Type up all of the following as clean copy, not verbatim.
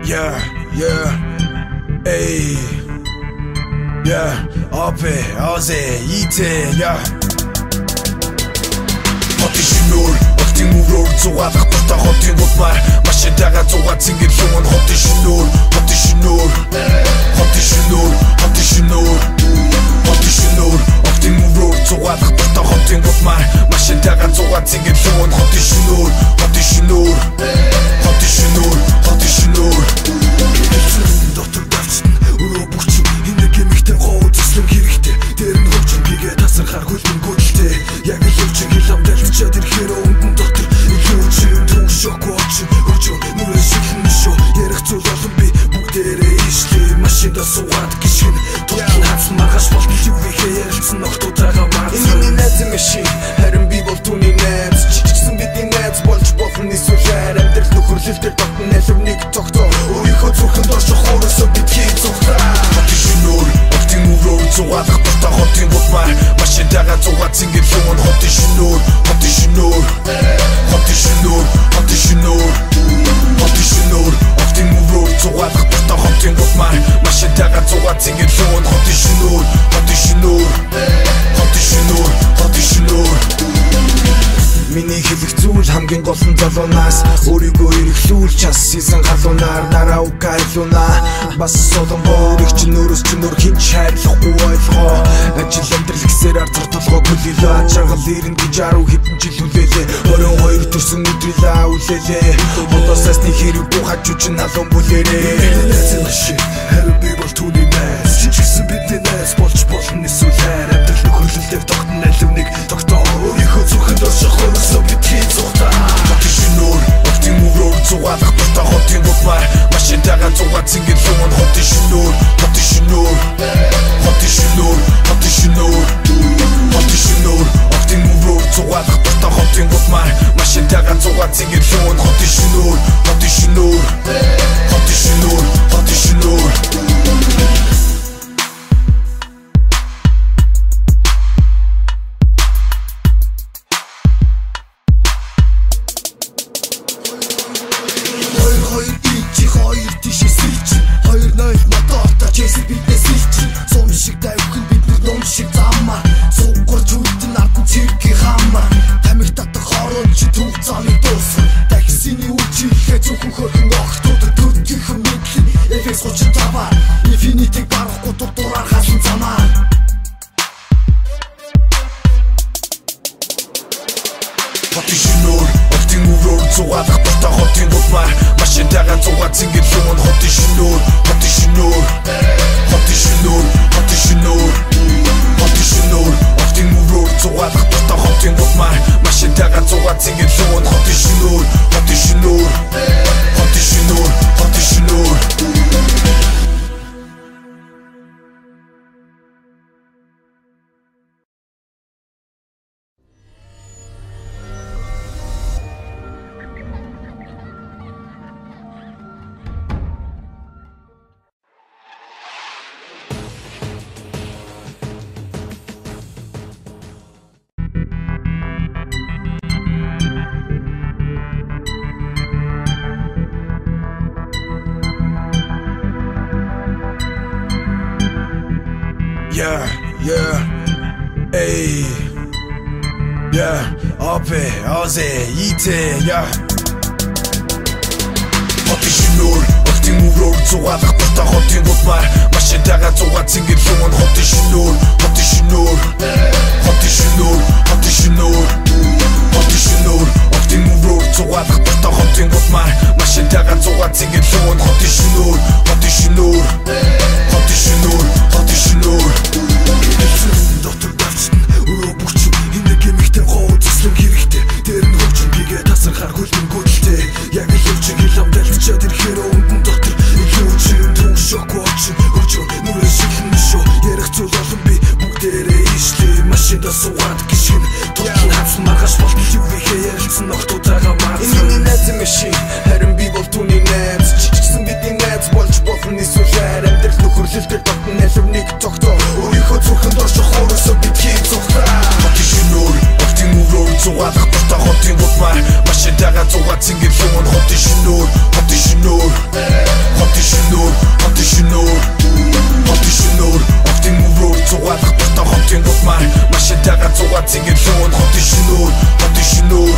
Yeah, ey, AP, AZ, IT, хотын шинээр октын мөрөөр зугаалах дуртай хотын гутмаар машинтайгаа зугаад цэнгэр луун хотын шинээр октын мөрөөр зугаалах дуртай хотын гутмаар машинтайгаа зугаад цэнгэр луун хотын шинээр дотор давчсан өрөө бүчин энэ гэмигтэй гоо төслөг хэрэгтэй дээр нь хөвчин бигээ тасархаар хөлбөн гүйлтэй яг л хөвчин хилам дэлгчээд ирэхээр өнгөн дотор илүүчин түн шок очин хөвчин нүрэ шихэн шоо ярих зүйл олон би бүгдээрээ ишли машинда суугаад гიშгэн тутан хавсан маргаш болтол юу ихэ ярилцсан нөхдүүдтэйгээ маа энэ найз машин харин би бол түүний найз чичгсэн бидний найз болж болно эсвэл амьдрал нөхөрлөлтөд дотн аливныг тогтоо өөрийнхөө зүрхэнд орших хоороосоо битгий зүгтаа хотын шинээр октын мөрөөр зугаалах дуртай хотын гутмаар машинтайгаа зугаад цэнгэр луун хотын шинээр октын мөрөөр зугаалах дуртай хотын гутмаар машинтайгаа зугаад цэнгэр луун хотын шинээр миний хэлэх зүйл хамгийн гол нь залуунаас өөрийгөө эргэлүүлж час хийсэн халуунаар дараа угаалуунаа бас солон борыг чинь өөрөөс чинь өөр хинч хайрлахгүй ойлгоо ажил амьдрал гэсээр арцар толгой гүлээлээ ачаал ирэн гэж 10 хэдэн жил үлээлээ 22 төрсөн өдрилээ үлээлээ одоо сасны хэрэг бухаж үчин халуун бүлээрээ харин би бол түүний найз чичгсэн бидний найз болж болно эсвэл амьдрал нөхөрлөлтөд тогтно аливныг тогтоо өөрийнхөө зүрхэнд орших хоороосоо битгий зүгтаа хотын шинээр октын мөрөөр зугаалах дуртай хотын гутмаар машинтайгаа зугаад цэнгэр луун хотын шинээр октын мөрөөр зугаалах дуртай хотын гутмаар машинтайгаа зугаад цэнгэр луун хотын шинээр октын мөрөөр зугаалах дуртай хотын гутмаар машинтайгаа зугаад цэнгэр луун хотын шинээр октын мөрөөр зугаалах дуртай хотын гутмаар машинтайгаа зугаад цэнгэр луун хотын шинээр ey, AP, AZ, IT, хотын шинээр октын мөрөөр зугаалах дуртай хотын гутмаар машинтайгаа зугаад цэнгэр луун хотын шинээр октын мөрөөр зугаалах дуртай хотын гутмаар машинтайгаа зугаад цэнгэр луун хотын шинээр дотор давчсан өрөө бүчин энэ гэмигтэй гоо төслөг хэрэгтэй дээр нь хөвчин бигээ тасархаар хөлбөн гүйлтэй яг л хөвчин хилам дэлгчээд ирэхээр өнгөн дотор илүүчин түн шок очин хөвчин нүрэ шихэн шоо ярих зүйл олон би бүгдээрээ ишли машинда суугаад гიშгэн тутан хавсан маргаш болтол юу ихэ ярилцсан нөхдүүдтэйгээ маа энэ найз машин харин би бол түүний найз чичгсэн бидний найз болж болно эсвэл амьдрал нөхөрлөлтөд дотн аливныг тогтоо өөрийнхөө зүрхэнд орших хоороосоо битгий зүгтаа хотын шинээр октын мөрөөр зугаалах дуртай хотын гутмаар машинтайгаа зугаад цэнгэр луун хотын шинээр гутмаар машинтайгаа зугаад зингээ луун хотын шинүүр хотын шинүүр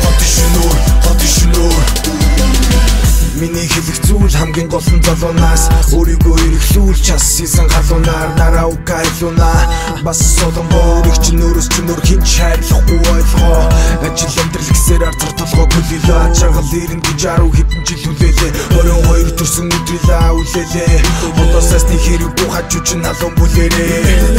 хотын шинүүр хотын шинүүр Миний хэлэх зүйл хамгийн гол нь залуунаас өөрийгөө эргэлүүлж час хийсэн галуунаар нараа угаалуна бас солон борыг чинь өөрөөс чинь өөр хинч хайрлахгүй ойлгоо ажил амьдрал гэсээр арзар толгой бүлээлээ ажигал ирэн гэж 10 хэдэн жил үлээлээ 22 төрсөн өдрилээ үлээлээ одоо сасны хэрэггүй хажууч нь халуун бүлээрээ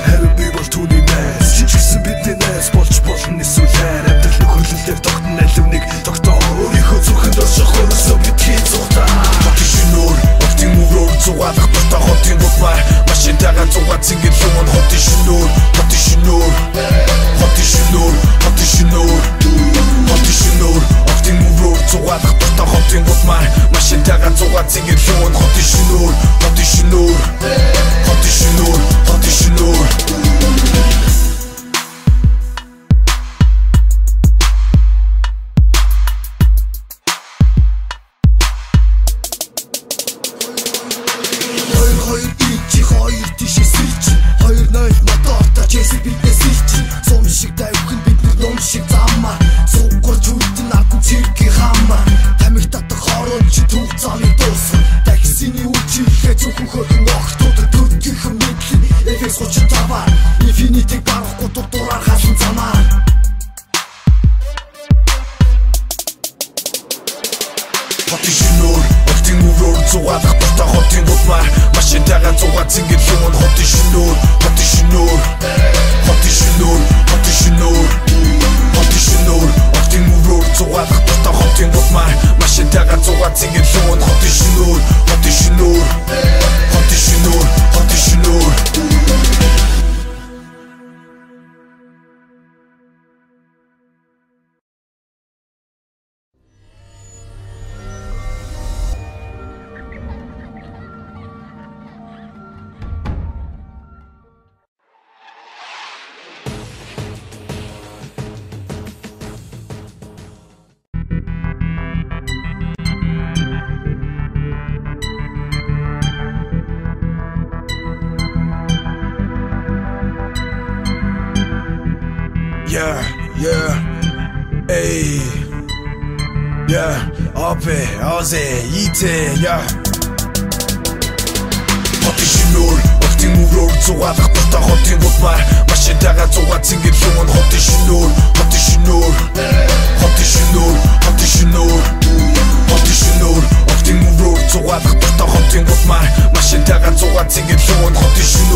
харин би бол түүний найз чичгсэн бидний найз болж болно эсвэл хайр амьдрал нөхөрлөлтөөр тогтно алив нэг доктор өөрийнхөө зүрхэнд орших хөрөсөө битгий зугтаа хотын шинүүр октын мөрөөр зугаалах дуртай хотын гутмаар машинтайгаа зугаад зингээ луун хотын шинүүр хотын шинүүр хотын шинүүр хотын шинүүр хотын шинүүр октын мөрөөр зугаалах дуртай хотын гутмаар машинтайгаа зугаад зингээ луун хотын шинүүр хотын шинүүр хотын шинүүр хотын шинүүр Хотын шинүүр октын мөрөөр зугаалах дуртай хотын гутмаар машинтайгаа зугаад зингээ луун хотын шинүүр хотын шинүүр хотын шинүүр хотын шинүүр хотын шинүүр октын мөрөөр зугаалах дуртай хотын гутмаар машинтайгаа зугаад зингээ луун хотын шинүүр хотын шинүүр хотын шинүүр хотын шинүүр Ey, Ope, Oze, Ite, хотын шинүүр октын мөрөөр зугаалах дуртай хотын гутмаар машинтайгаа зугаад зингээ луун хотын шинүүр хотын шинүүр хотын шинүүр хотын шинүүр хотын шинүүр октын мөрөөр зугаалах дуртай хотын гутмаар машинтайгаа зугаад зингээ луун хотын шинүүр